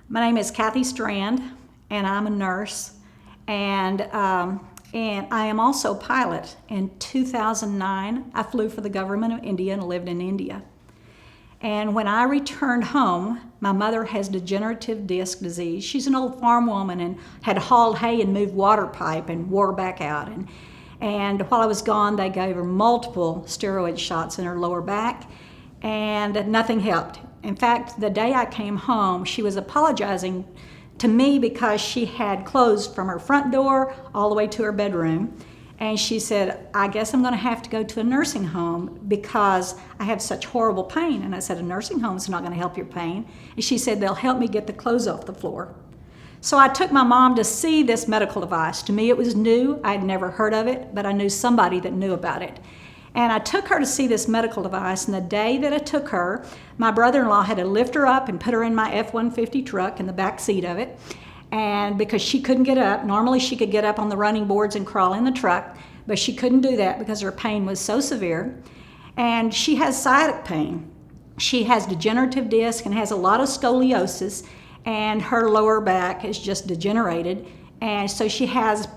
My name is Kathy Strand, and I'm a nurse, and I am also a pilot. In 2009, I flew for the government of India and lived in India. And when I returned home, my mother has degenerative disc disease. She's an old farm woman and had hauled hay and moved water pipe and wore back out. And while I was gone, they gave her multiple steroid shots in her lower back, and nothing helped. In fact, the day I came home, she was apologizing to me because she had closed from her front door all the way to her bedroom. And she said, I guess I'm going to have to go to a nursing home because I have such horrible pain. And I said, a nursing home is not going to help your pain. And she said, they'll help me get the clothes off the floor. So I took my mom to see this medical device. To me, it was new. I'd never heard of it, but I knew somebody that knew about it. And I took her to see this medical device, and the day that I took her, my brother-in-law had to lift her up and put her in my F-150 truck in the back seat of it. And because she couldn't get up, normally she could get up on the running boards and crawl in the truck, but she couldn't do that because her pain was so severe. And she has sciatic pain. She has degenerative disc and has a lot of scoliosis, and her lower back is just degenerated. And so she has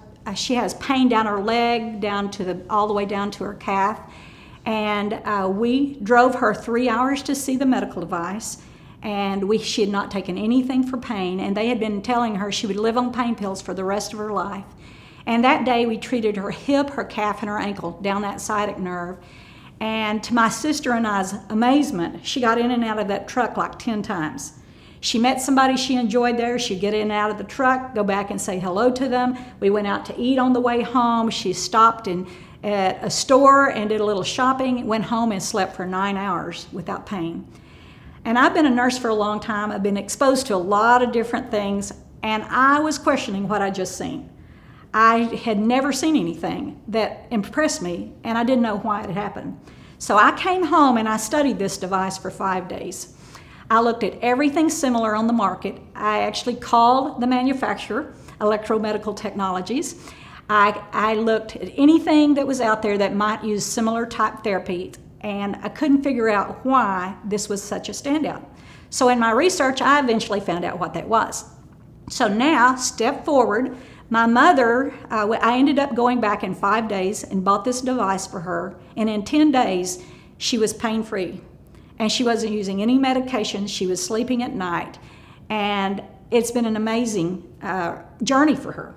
pain down her leg, all the way down to her calf. And we drove her 3 hours to see the medical device, and she had not taken anything for pain, and they had been telling her she would live on pain pills for the rest of her life. And that day we treated her hip, her calf, and her ankle down that sciatic nerve. And to my sister and I's amazement, she got in and out of that truck like 10 times. She met somebody she enjoyed there, she'd get in and out of the truck, go back and say hello to them. We went out to eat on the way home. She stopped at a store and did a little shopping, went home and slept for 9 hours without pain. And I've been a nurse for a long time. I've been exposed to a lot of different things, and I was questioning what I'd just seen. I had never seen anything that impressed me, and I didn't know why it had happened. So I came home and I studied this device for 5 days. I looked at everything similar on the market. I actually called the manufacturer, Electromedical Technologies. I looked at anything that was out there that might use similar type therapy, and I couldn't figure out why this was such a standout. So in my research, I eventually found out what that was. So now, step forward, my mother, I ended up going back in 5 days and bought this device for her, and in 10 days, she was pain-free. And she wasn't using any medication. She was sleeping at night. And it's been an amazing journey for her.